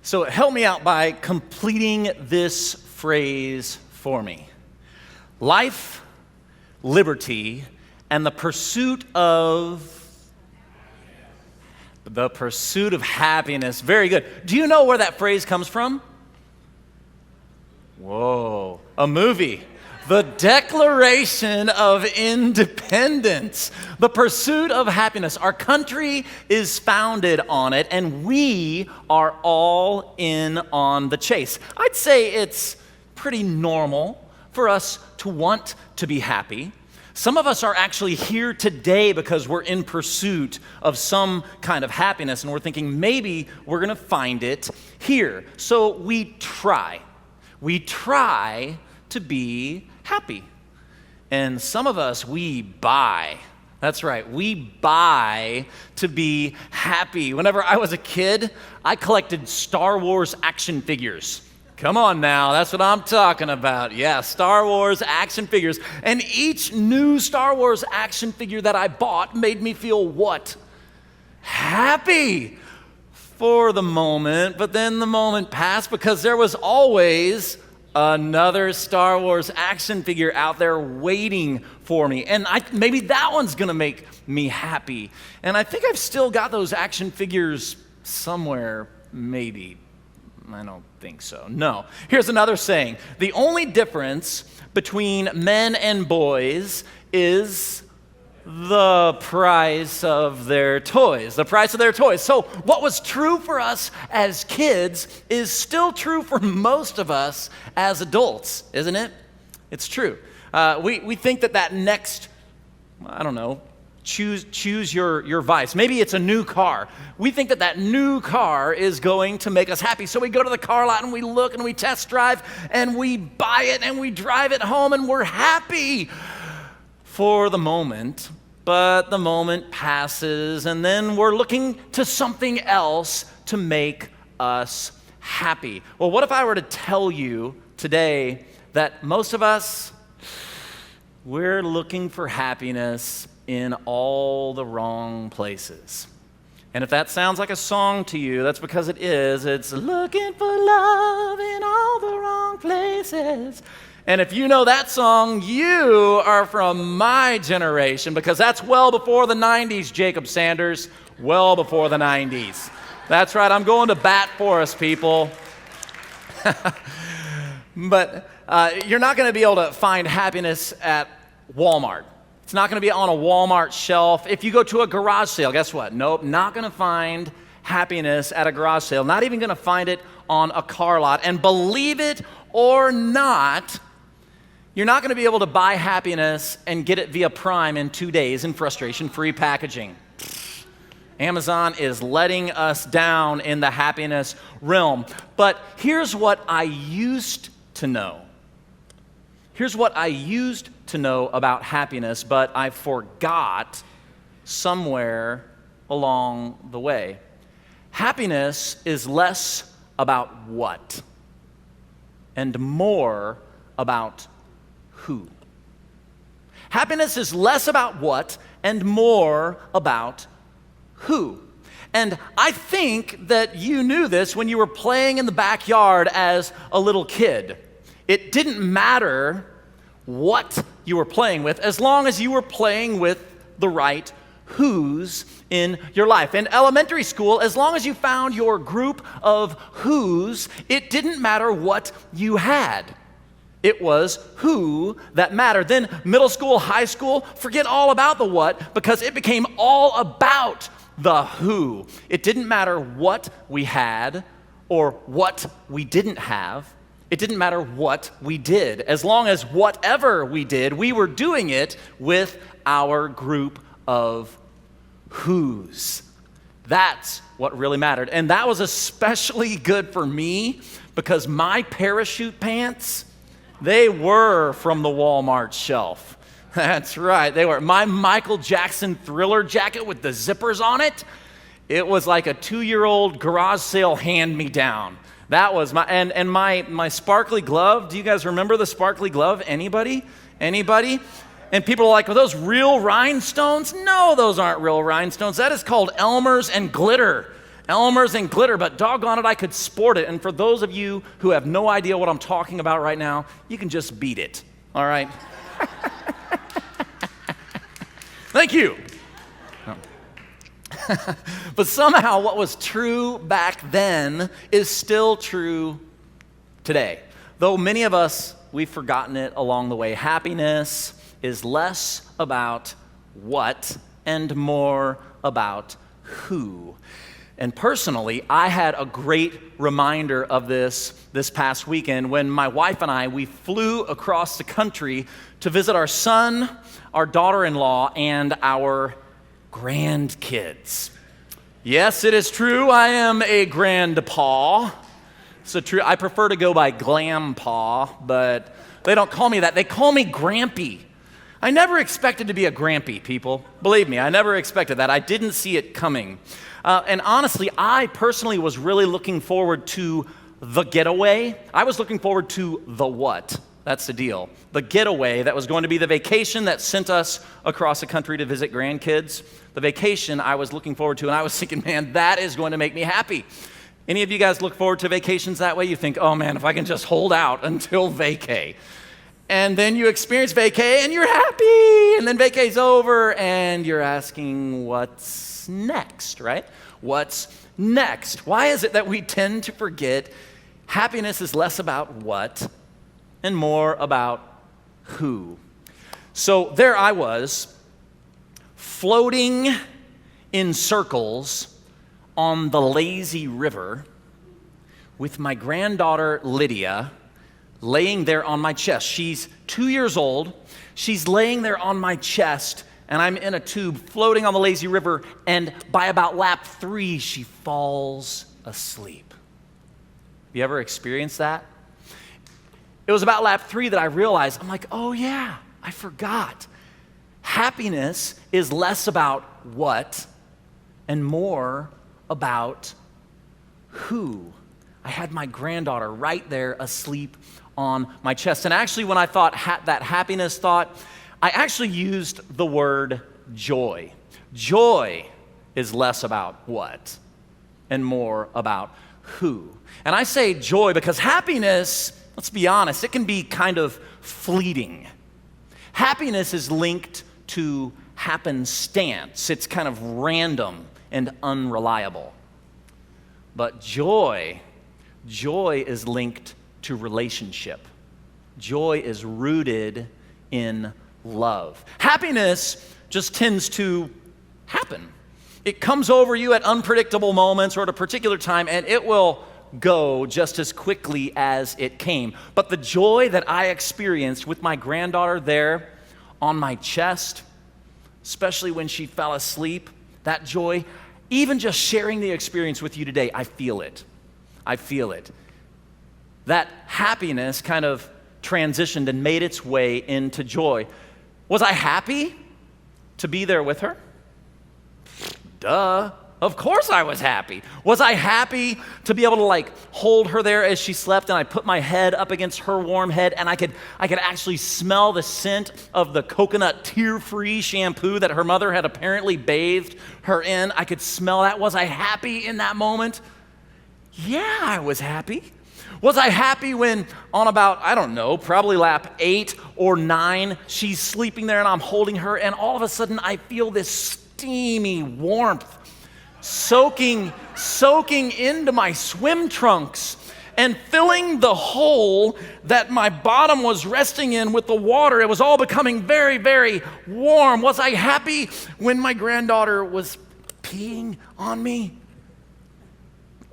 So help me out by completing this phrase for me. Life, liberty, and the pursuit of happiness. Very good. Do you know where that phrase comes from? Whoa, a movie. The Declaration of Independence, the pursuit of happiness. Our country is founded on it, and we are all in on the chase. I'd say it's pretty normal for us to want to be happy. Some of us are actually here today because we're in pursuit of some kind of happiness, and we're thinking maybe we're going to find it here. So we try. We try to be happy. And some of us, we buy. That's right, we buy to be happy. Whenever I was a kid, I collected Star Wars action figures. Come on now, that's what I'm talking about. Yeah, Star Wars action figures. And each new Star Wars action figure that I bought made me feel what? Happy for the moment, but then the moment passed because there was always another Star Wars action figure out there waiting for me. And maybe that one's gonna make me happy. And I think I've still got those action figures somewhere, maybe. I don't think so. No. Here's another saying. The only difference between men and boys is the price of their toys. The price of their toys. So what was true for us as kids is still true for most of us as adults, isn't it? It's true. We think that next, I don't know, choose your vice. Maybe it's a new car. We think that new car is going to make us happy. So we go to the car lot and we look and we test drive and we buy it and we drive it home and we're happy for the moment. But the moment passes and then we're looking to something else to make us happy. Well, what if I were to tell you today that most of us, we're looking for happiness in all the wrong places? And if that sounds like a song to you, that's because it is. It's looking for love in all the wrong places. And if you know that song, you are from my generation because that's well before the 90s, Jacob Sanders, well before the 90s. That's right, I'm going to bat for us, people. But you're not going to be able to find happiness at Walmart. It's not going to be on a Walmart shelf. If you go to a garage sale, guess what? Nope, not going to find happiness at a garage sale. Not even going to find it on a car lot. And believe it or not, you're not going to be able to buy happiness and get it via Prime in 2 days in frustration-free packaging. Amazon is letting us down in the happiness realm. But here's what I used to know. Here's what I used to know about happiness, but I forgot somewhere along the way. Happiness is less about what and more about who. Happiness is less about what and more about who. And I think that you knew this when you were playing in the backyard as a little kid. It didn't matter what you were playing with as long as you were playing with the right who's in your life. In elementary school, as long as you found your group of who's, it didn't matter what you had. It was who that mattered. Then middle school, high school, forget all about the what because it became all about the who. It didn't matter what we had or what we didn't have. It didn't matter what we did. As long as whatever we did, we were doing it with our group of who's. That's what really mattered. And that was especially good for me because my parachute pants, they were from the Walmart shelf. That's right, they were. My Michael Jackson Thriller jacket with the zippers on it, it was like a 2-year-old garage sale hand-me-down. That was my sparkly glove. Do you guys remember the sparkly glove? Anybody? And people are like, are those real rhinestones? No, those aren't real rhinestones. That is called Elmer's and glitter. Elmer's and glitter, but doggone it, I could sport it. And for those of you who have no idea what I'm talking about right now, you can just beat it, all right? Thank you. But somehow what was true back then is still true today. Though many of us, we've forgotten it along the way. Happiness is less about what and more about who. And personally, I had a great reminder of this past weekend when my wife and I, we flew across the country to visit our son, our daughter-in-law, and our grandkids. Yes, it is true, I am a grandpa. So true, I prefer to go by Glampaw, but they don't call me that. They call me Grampy. I never expected to be a Grampy, people. Believe me, I never expected that. I didn't see it coming. And honestly, I personally was really looking forward to the getaway. I was looking forward to the what. That's the deal. The getaway that was going to be the vacation that sent us across the country to visit grandkids. The vacation I was looking forward to, and I was thinking, man, that is going to make me happy. Any of you guys look forward to vacations that way? You think, oh man, if I can just hold out until vacay. And then you experience vacay and you're happy. And then vacay's over and you're asking what's next, right? What's next? Why is it that we tend to forget happiness is less about what and more about who? So there I was, floating in circles on the lazy river with my granddaughter Lydia laying there on my chest. She's 2 years old. She's laying there on my chest, and I'm in a tube floating on the lazy river, and by about lap 3, she falls asleep. Have you ever experienced that? It was about lap 3 that I realized, I'm like, oh yeah, I forgot. Happiness is less about what and more about who. I had my granddaughter right there asleep on my chest. And actually, when I thought that happiness thought, I actually used the word joy. Joy is less about what and more about who. And I say joy because happiness, let's be honest, it can be kind of fleeting. Happiness is linked to happenstance. It's kind of random and unreliable. But joy is linked to relationship. Joy is rooted in love. Happiness just tends to happen. It comes over you at unpredictable moments or at a particular time, and it will go just as quickly as it came. But the joy that I experienced with my granddaughter there on my chest, especially when she fell asleep, that joy, even just sharing the experience with you today, I feel it. I feel it. That happiness kind of transitioned and made its way into joy. Was I happy to be there with her? Duh. Of course I was happy. Was I happy to be able to hold her there as she slept, and I put my head up against her warm head, and I could actually smell the scent of the coconut tear-free shampoo that her mother had apparently bathed her in? I could smell that. Was I happy in that moment? Yeah, I was happy. Was I happy when on about, I don't know, probably lap 8 or 9, she's sleeping there and I'm holding her, and all of a sudden I feel this steamy warmth soaking into my swim trunks and filling the hole that my bottom was resting in with the water. It was all becoming very, very warm. Was I happy when my granddaughter was peeing on me?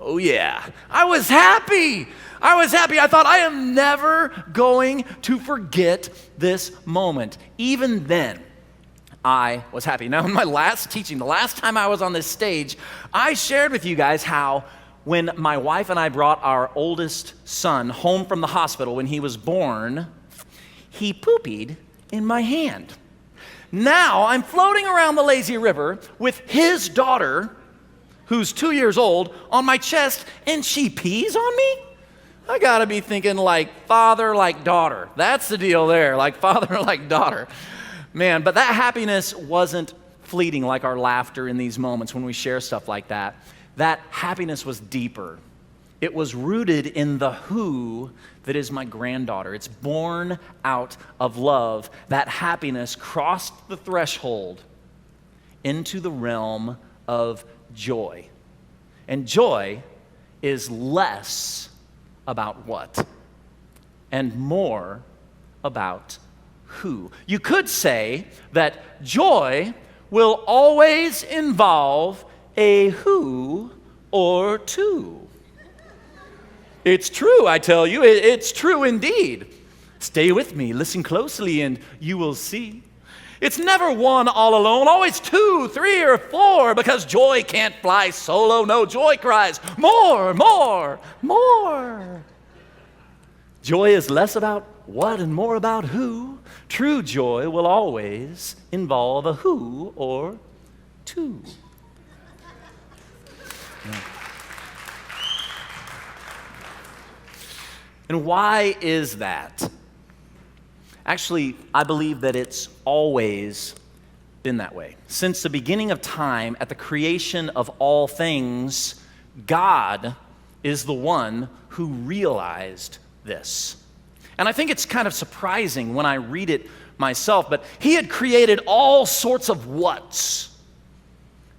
Oh yeah, I was happy. I thought, I am never going to forget this moment. Even then, I was happy. Now, in my last teaching, the last time I was on this stage, I shared with you guys how when my wife and I brought our oldest son home from the hospital when he was born, he poopied in my hand. Now, I'm floating around the lazy river with his daughter, who's 2 years old, on my chest, and she pees on me? I gotta be thinking like father, like daughter. That's the deal there, like father, like daughter. Man, but that happiness wasn't fleeting like our laughter in these moments when we share stuff like that. that happiness was deeper. It was rooted in the who that is my granddaughter. It's born out of love. That happiness crossed the threshold into the realm of joy. And joy is less about what and more about who. You could say that joy will always involve a who or two. It's true, I tell you. It's true indeed. Stay with me, listen closely, and you will see. It's never one all alone, always two, three, or four, because joy can't fly solo. No, joy cries, more, more, more. Joy is less about what and more about who. True joy will always involve a who or two. Yeah. And why is that? Actually, I believe that it's always been that way. Since the beginning of time, at the creation of all things, God is the one who realized this. And I think it's kind of surprising when I read it myself, but he had created all sorts of whats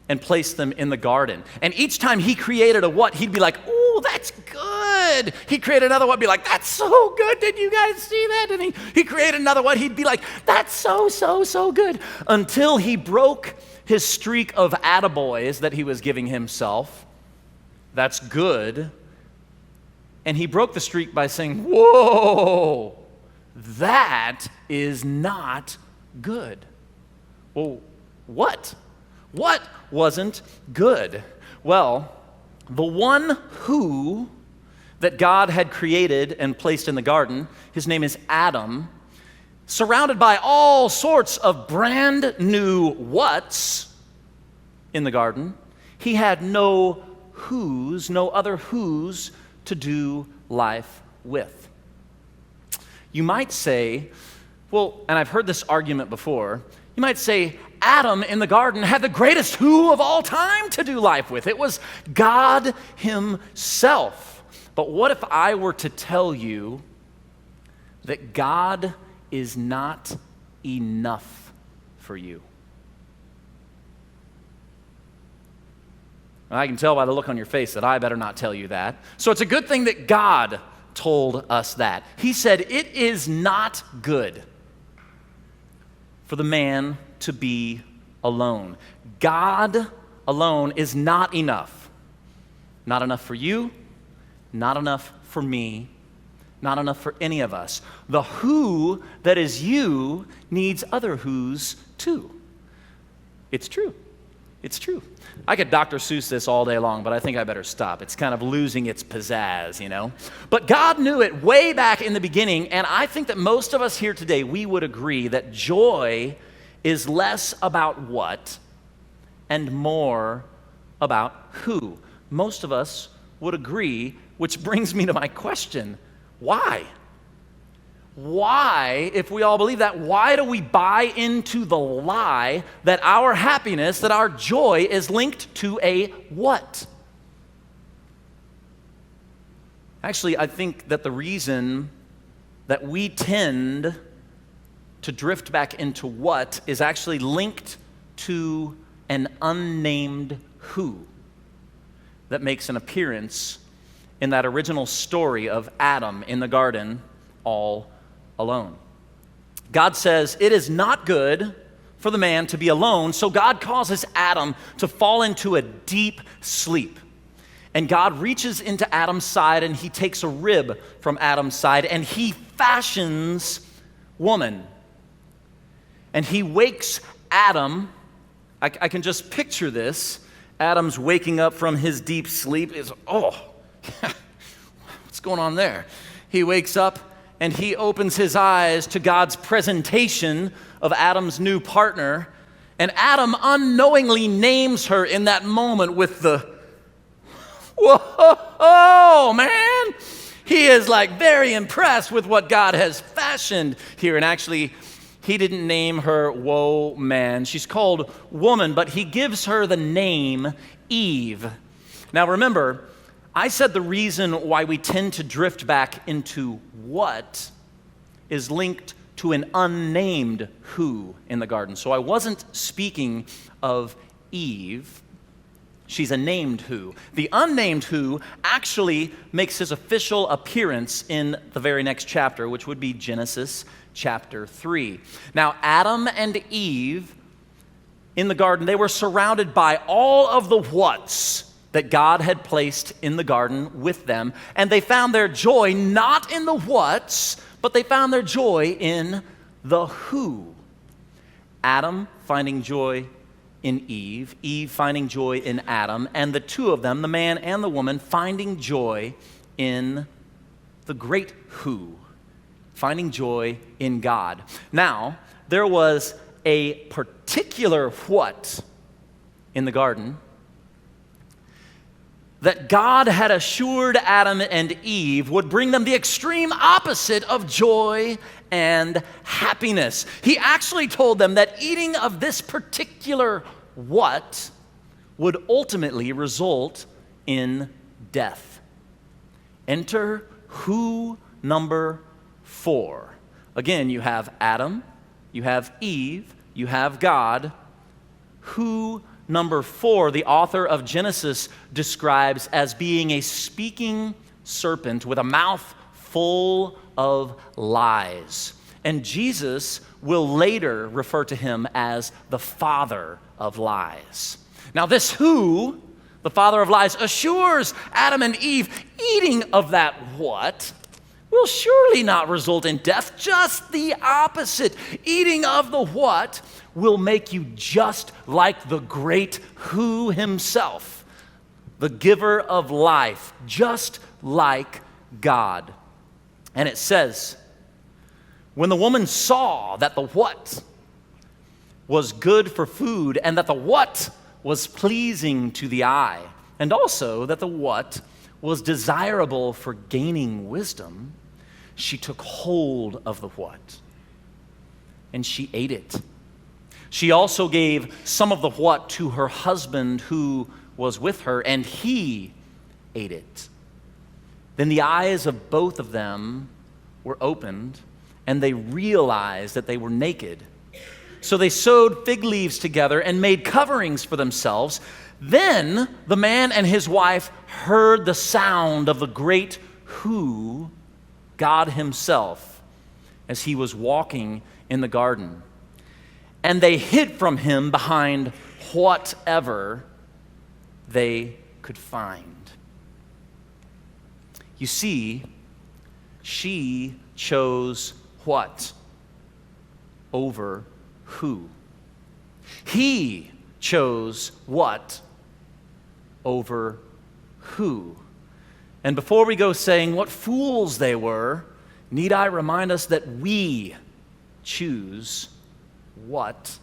and placed them in the garden. And each time he created a what, he'd be like, "Ooh, that's good." He'd create another one, be like, "That's so good. Did you guys see that?" And he created another one, he'd be like, "That's so good." Until he broke his streak of attaboys that he was giving himself. That's good. And he broke the streak by saying, "Whoa, that is not good." Well, what? What wasn't good? Well, the one who that God had created and placed in the garden, his name is Adam, surrounded by all sorts of brand new whats in the garden. He had no who's, no other who's to do life with. You might say, well, and I've heard this argument before, you might say, Adam in the garden had the greatest who of all time to do life with. It was God himself. But what if I were to tell you that God is not enough for you? I can tell by the look on your face that I better not tell you that. So it's a good thing that God told us that. He said, "It is not good for the man to be alone." God alone is not enough. Not enough for you, not enough for me, not enough for any of us. The who that is you needs other who's too. It's true. It's true. I could Dr. Seuss this all day long, but I think I better stop. It's kind of losing its pizzazz, you know? But God knew it way back in the beginning, and I think that most of us here today, we would agree that joy is less about what and more about who. Most of us would agree, which brings me to my question. Why? Why, if we all believe that, why do we buy into the lie that our happiness, that our joy is linked to a what? Actually, I think that the reason that we tend to drift back into what is actually linked to an unnamed who that makes an appearance in that original story of Adam in the garden all alone. God says it is not good for the man to be alone, so God causes Adam to fall into a deep sleep. And God reaches into Adam's side and he takes a rib from Adam's side and he fashions woman. And he wakes Adam. I can just picture this. Adam's waking up from his deep sleep. What's going on there? He wakes up and he opens his eyes to God's presentation of Adam's new partner. And Adam unknowingly names her in that moment with the, whoa, man. He is like very impressed with what God has fashioned here. And actually, he didn't name her whoa, man. She's called woman, but he gives her the name Eve. Now remember, I said the reason why we tend to drift back into what is linked to an unnamed who in the garden. So I wasn't speaking of Eve. She's a named who. The unnamed who actually makes his official appearance in the very next chapter, which would be Genesis chapter 3. Now, Adam and Eve in the garden, they were surrounded by all of the whats that God had placed in the garden with them, and they found their joy not in the whats, but they found their joy in the who. Adam finding joy in Eve, Eve finding joy in Adam, and the two of them, the man and the woman, finding joy in the great who, finding joy in God. Now, there was a particular what in the garden that God had assured Adam and Eve would bring them the extreme opposite of joy and happiness. He actually told them that eating of this particular what would ultimately result in death. Enter who number 4. Again, you have Adam, you have Eve, you have God. Who number 4, the author of Genesis describes as being a speaking serpent with a mouth full of lies. And Jesus will later refer to him as the father of lies. Now this who, the father of lies, assures Adam and Eve eating of that what will surely not result in death, just the opposite. Eating of the what will make you just like the great who himself, the giver of life, just like God. And it says, when the woman saw that the what was good for food, and that the what was pleasing to the eye, and also that the what was desirable for gaining wisdom, she took hold of the what, and she ate it. She also gave some of the what to her husband who was with her, and he ate it. Then the eyes of both of them were opened, and they realized that they were naked. So they sewed fig leaves together and made coverings for themselves. Then the man and his wife heard the sound of the great who, God himself, as he was walking in the garden. And they hid from him behind whatever they could find. You see, she chose what over who. He chose what over who. And before we go saying what fools they were, need I remind us that we choose what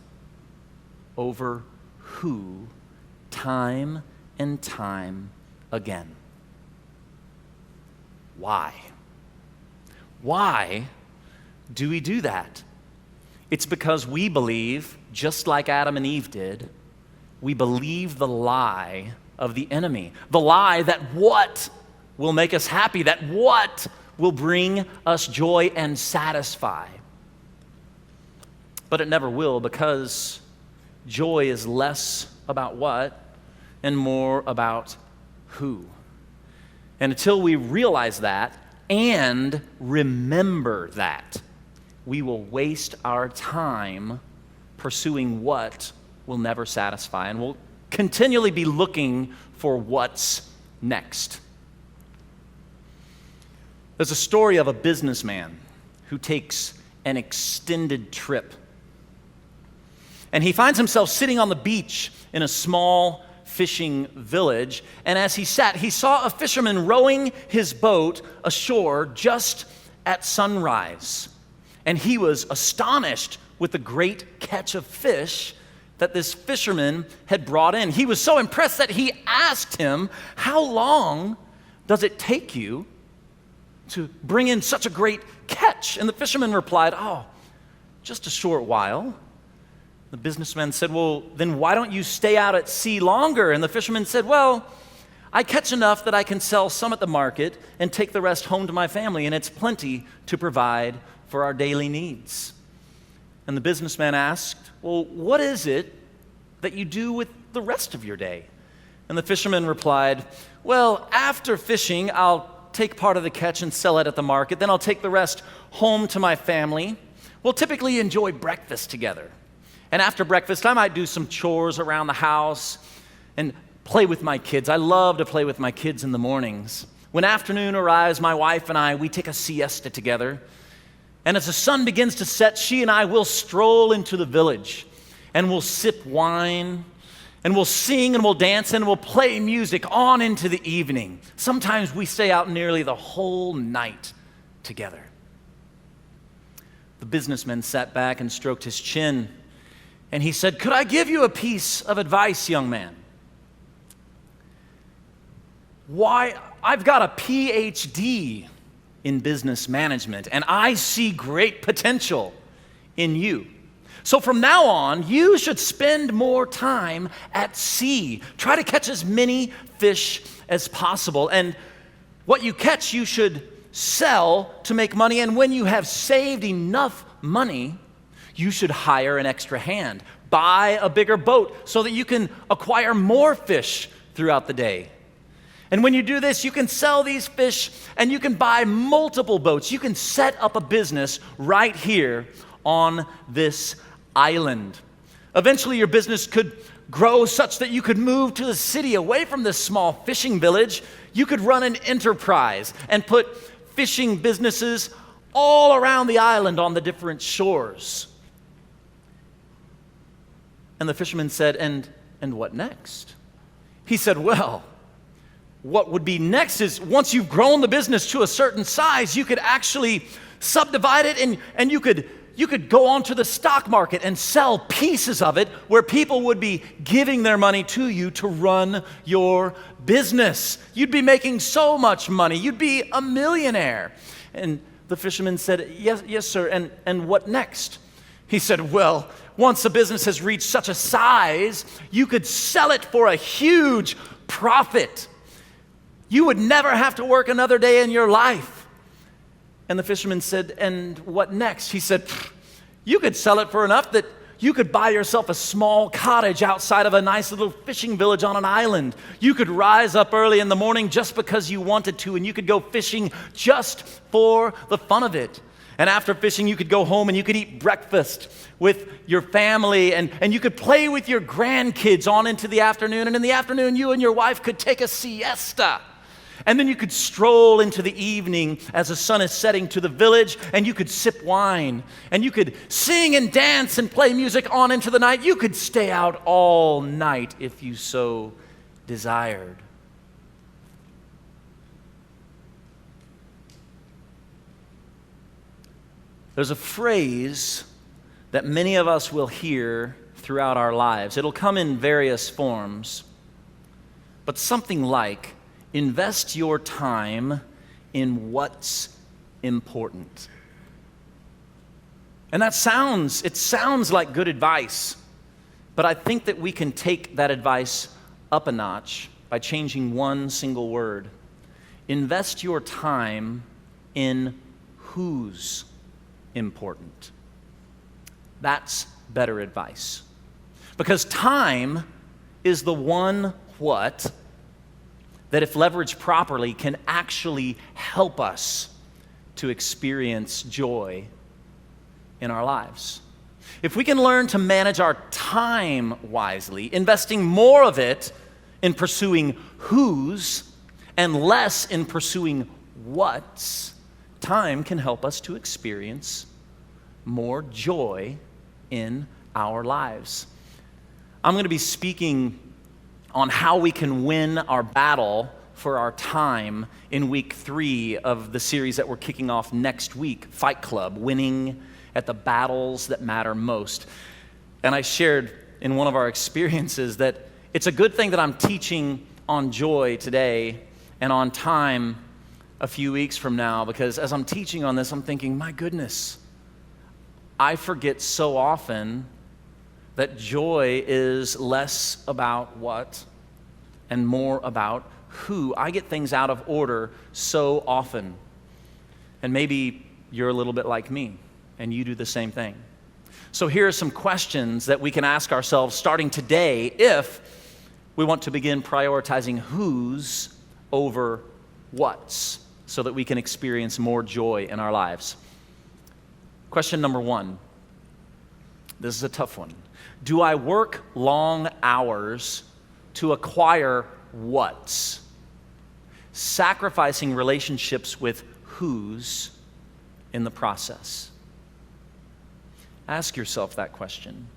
over who time and time again. Why? Why do we do that? It's because we believe, just like Adam and Eve did, we believe the lie of the enemy. The lie that what will make us happy, that what will bring us joy and satisfy. But it never will, because joy is less about what and more about who. And until we realize that and remember that, we will waste our time pursuing what will never satisfy, and we'll continually be looking for what's next. There's a story of a businessman who takes an extended trip. And he finds himself sitting on the beach in a small fishing village. And as he sat, he saw a fisherman rowing his boat ashore just at sunrise. And he was astonished with the great catch of fish that this fisherman had brought in. He was so impressed that he asked him, "How long does it take you to bring in such a great catch?" And the fisherman replied, "Oh, just a short while." The businessman said, "Well, then why don't you stay out at sea longer?" And the fisherman said, "Well, I catch enough that I can sell some at the market and take the rest home to my family, and it's plenty to provide for our daily needs." And the businessman asked, "Well, what is it that you do with the rest of your day?" And the fisherman replied, "Well, after fishing, I'll take part of the catch and sell it at the market. Then I'll take the rest home to my family. We'll typically enjoy breakfast together. And after breakfast, I might do some chores around the house and play with my kids. I love to play with my kids in the mornings. When afternoon arrives, my wife and I, we take a siesta together. And as the sun begins to set, she and I will stroll into the village and we'll sip wine and we'll sing and we'll dance and we'll play music on into the evening. Sometimes we stay out nearly the whole night together." The businessman sat back and stroked his chin, and he said, "Could I give you a piece of advice, young man? Why, I've got a PhD in business management, and I see great potential in you. So from now on, you should spend more time at sea. Try to catch as many fish as possible. And what you catch, you should sell to make money. And when you have saved enough money, you should hire an extra hand. Buy a bigger boat so that you can acquire more fish throughout the day. And when you do this, you can sell these fish and you can buy multiple boats. You can set up a business right here on this island. Eventually, your business could grow such that you could move to the city away from this small fishing village. You could run an enterprise and put fishing businesses all around the island on the different shores." And the fisherman said, and what next?" He said, "Well, what would be next is once you've grown the business to a certain size, you could actually subdivide it and you could go onto the stock market and sell pieces of it where people would be giving their money to you to run your business. You'd be making so much money. You'd be a millionaire." And the fisherman said, yes, sir. And what next?" He said, "Well, once a business has reached such a size, you could sell it for a huge profit. You would never have to work another day in your life." And the fisherman said, "And what next?" He said, "You could sell it for enough that you could buy yourself a small cottage outside of a nice little fishing village on an island. You could rise up early in the morning just because you wanted to, and you could go fishing just for the fun of it. And after fishing, you could go home and you could eat breakfast with your family, and you could play with your grandkids on into the afternoon. And in the afternoon, you and your wife could take a siesta. And then you could stroll into the evening as the sun is setting to the village, and you could sip wine, and you could sing and dance and play music on into the night. You could stay out all night if you so desired." There's a phrase that many of us will hear throughout our lives. It'll come in various forms, but something like, "Invest your time in what's important." And it sounds like good advice, but I think that we can take that advice up a notch by changing one single word. Invest your time in who's important. That's better advice. Because time is the one what that, if leveraged properly, can actually help us to experience joy in our lives. If we can learn to manage our time wisely, investing more of it in pursuing who's and less in pursuing what's, time can help us to experience more joy in our lives. I'm going to be speaking on how we can win our battle for our time in week 3 of the series that we're kicking off next week, Fight Club, Winning at the Battles That Matter Most. And I shared in one of our experiences that it's a good thing that I'm teaching on joy today and on time a few weeks from now, because as I'm teaching on this, I'm thinking, my goodness, I forget so often that joy is less about what and more about who, I get things out of order so often. And maybe you're a little bit like me, and you do the same thing. So here are some questions that we can ask ourselves starting today if we want to begin prioritizing who's over what's, so that we can experience more joy in our lives. Question number 1. This is a tough one. Do I work long hours to acquire what's? Sacrificing relationships with who's in the process. Ask yourself that question.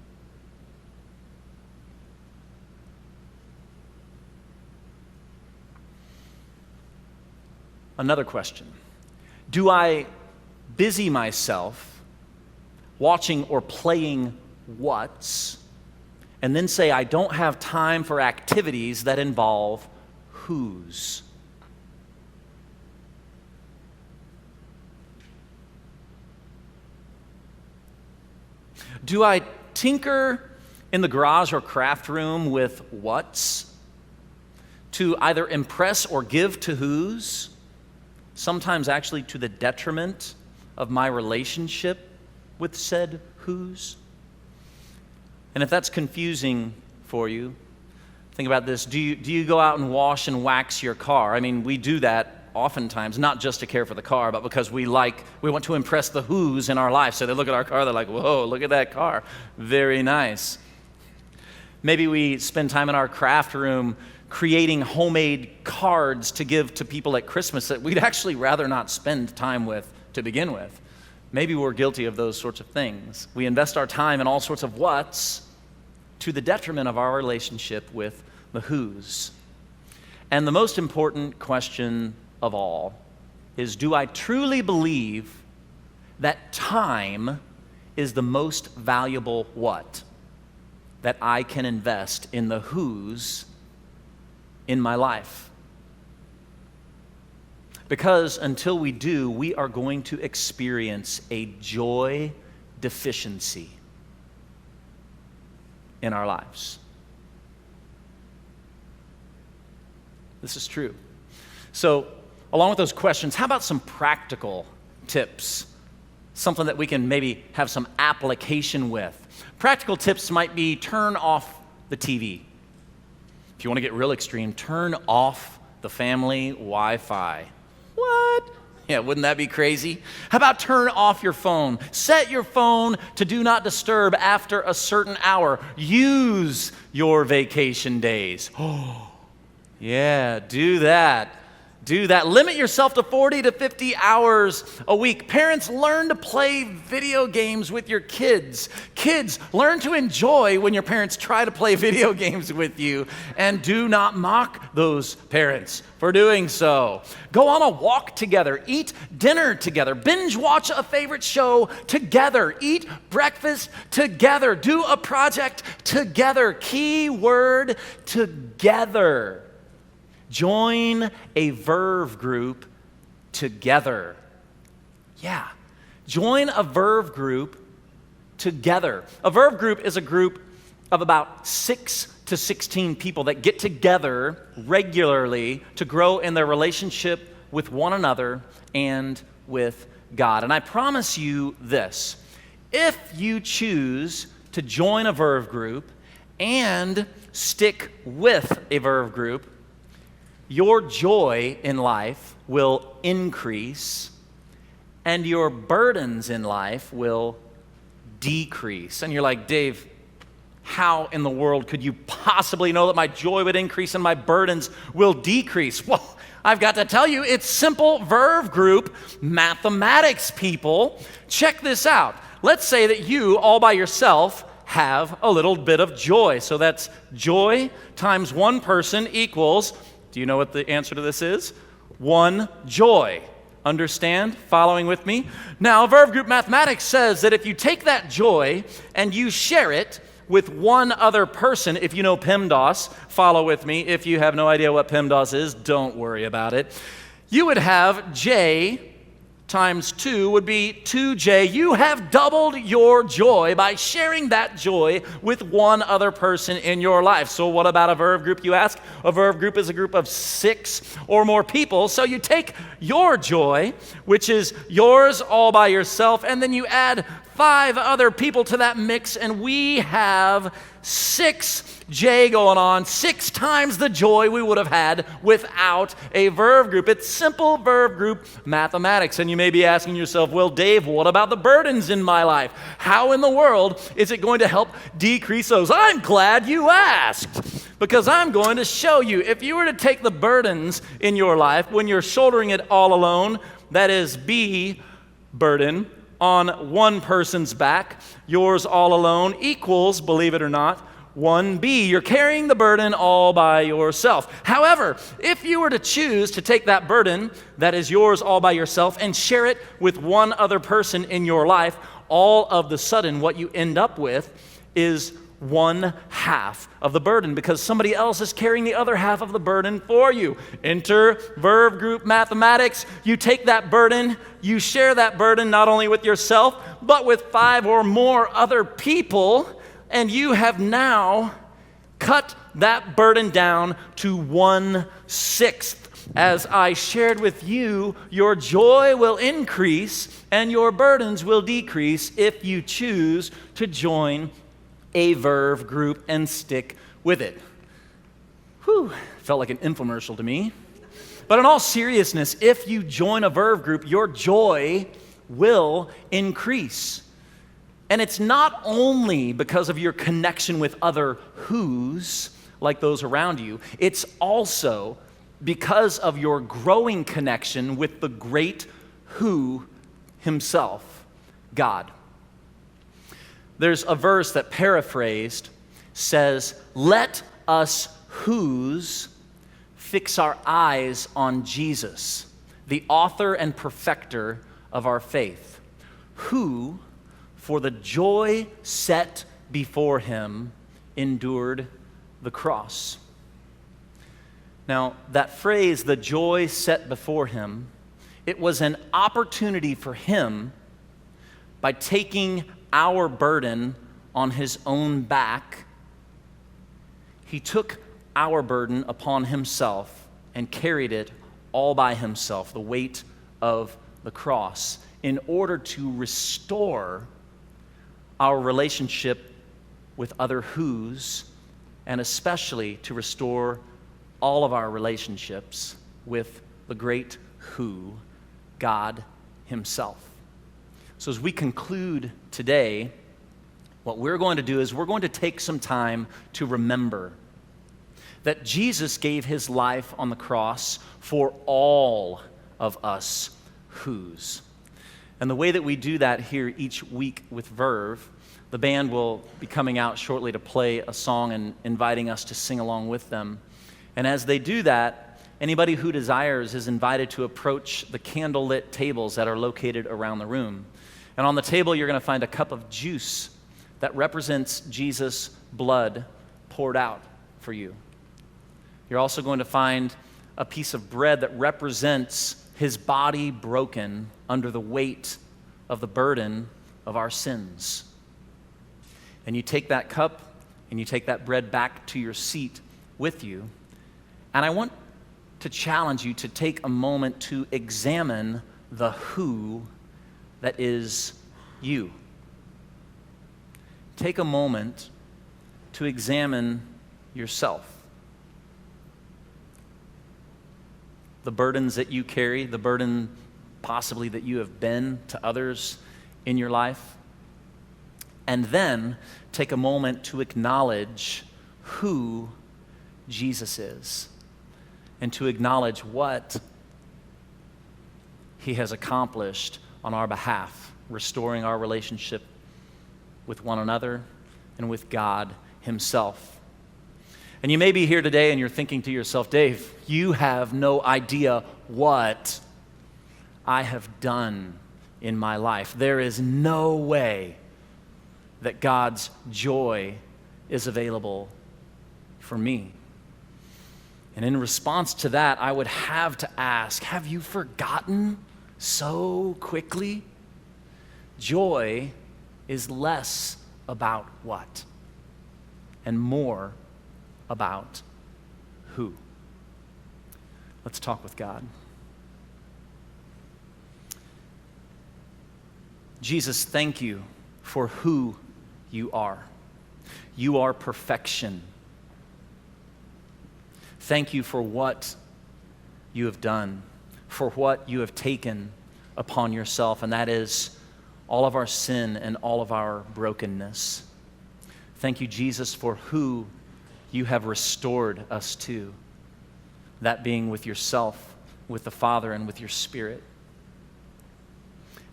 Another question. Do I busy myself watching or playing what's, and then say I don't have time for activities that involve who's? Do I tinker in the garage or craft room with what's to either impress or give to who's, sometimes actually to the detriment of my relationship with said who's? And if that's confusing for you, think about this. Do you go out and wash and wax your car? I mean, we do that oftentimes, not just to care for the car, but because we want to impress the who's in our life. So they look at our car, they're like, whoa, look at that car. Very nice. Maybe we spend time in our craft room creating homemade cards to give to people at Christmas that we'd actually rather not spend time with to begin with. Maybe we're guilty of those sorts of things. We invest our time in all sorts of what's to the detriment of our relationship with the who's. And the most important question of all is, do I truly believe that time is the most valuable what that I can invest in the who's in my life? Because until we do, we are going to experience a joy deficiency in our lives. This is true. So, along with those questions, how about some practical tips? Something that we can maybe have some application with. Practical tips might be turn off the TV. If you want to get real extreme, turn off the family Wi-Fi. What? Yeah, wouldn't that be crazy? How about turn off your phone? Set your phone to do not disturb after a certain hour. Use your vacation days. Oh, yeah, do that. Do that. Limit yourself to 40 to 50 hours a week. Parents, learn to play video games with your kids. Kids, learn to enjoy when your parents try to play video games with you, and do not mock those parents for doing so. Go on a walk together. Eat dinner together. Binge watch a favorite show together. Eat breakfast together. Do a project together. Key word, together. Join a Verve group together. Yeah, join a Verve group together. A Verve group is a group of about 6 to 16 people that get together regularly to grow in their relationship with one another and with God. And I promise you this, if you choose to join a Verve group and stick with a Verve group, your joy in life will increase and your burdens in life will decrease. And you're like, Dave, how in the world could you possibly know that my joy would increase and my burdens will decrease? Well, I've got to tell you, it's simple Verve group mathematics, people. Check this out. Let's say that you, all by yourself, have a little bit of joy. So that's joy times one person equals, do you know what the answer to this is? One joy. Understand? Following with me? Now, Verve Group Mathematics says that if you take that joy and you share it with one other person, if you know PEMDAS, follow with me. If you have no idea what PEMDAS is, don't worry about it. You would have J times 2 would be 2J. You have doubled your joy by sharing that joy with one other person in your life. So what about a Verve group, you ask? A Verve group is a group of 6 or more people. So you take your joy, which is yours all by yourself, and then you add 5 other people to that mix, and we have 6J going on, 6 times the joy we would have had without a Verve group. It's simple Verve group mathematics. And you may be asking yourself, well, Dave, what about the burdens in my life? How in the world is it going to help decrease those? I'm glad you asked, because I'm going to show you. If you were to take the burdens in your life when you're shouldering it all alone, that is B burden, on one person's back, yours all alone, equals, believe it or not, 1B. You're carrying the burden all by yourself. However, if you were to choose to take that burden that is yours all by yourself and share it with one other person in your life, all of the sudden what you end up with is 1/2 of the burden, because somebody else is carrying the other half of the burden for you. Enter Verve group mathematics. You take that burden, you share that burden not only with yourself, but with 5 or more other people, and you have now cut that burden down to 1/6. As I shared with you, your joy will increase and your burdens will decrease if you choose to join a Verve group and stick with it. Whew, felt like an infomercial to me. But in all seriousness, if you join a Verve group, your joy will increase. And it's not only because of your connection with other who's, like those around you, it's also because of your growing connection with the great who himself, God. There's a verse that, paraphrased, says, "Let us who's fix our eyes on Jesus, the author and perfecter of our faith, who, for the joy set before him, endured the cross." Now, that phrase, the joy set before him, it was an opportunity for him, by taking our burden on his own back, he took our burden upon himself and carried it all by himself, the weight of the cross, in order to restore our relationship with other who's, and especially to restore all of our relationships with the great who, God himself. So as we conclude today, what we're going to do is we're going to take some time to remember that Jesus gave his life on the cross for all of us who's. And the way that we do that here each week with Verve, the band will be coming out shortly to play a song and inviting us to sing along with them. And as they do that, anybody who desires is invited to approach the candlelit tables that are located around the room. And on the table, you're going to find a cup of juice that represents Jesus' blood poured out for you. You're also going to find a piece of bread that represents his body broken under the weight of the burden of our sins. And you take that cup and you take that bread back to your seat with you. And I want to challenge you to take a moment to examine the who that is you. Take a moment to examine yourself. The burdens that you carry, the burden possibly that you have been to others in your life. And then take a moment to acknowledge who Jesus is and to acknowledge what he has accomplished on our behalf, restoring our relationship with one another and with God himself. And you may be here today and you're thinking to yourself, Dave, you have no idea what I have done in my life. There is no way that God's joy is available for me. And in response to that, I would have to ask, have you forgotten so quickly. Joy is less about what and more about who. Let's talk with God. Jesus, thank you for who you are. You are perfection. Thank you for what you have done, for what you have taken upon yourself, and that is all of our sin and all of our brokenness. Thank you, Jesus, for who you have restored us to, that being with yourself, with the Father, and with your Spirit.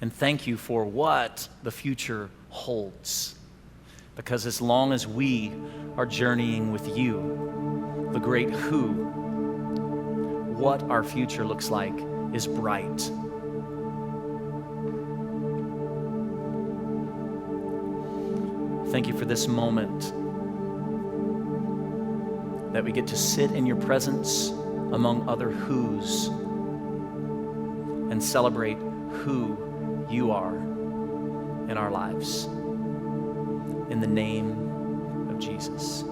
And thank you for what the future holds, because as long as we are journeying with you, the great who, what our future looks like is bright. Thank you for this moment that we get to sit in your presence among other who's and celebrate who you are in our lives. In the name of Jesus.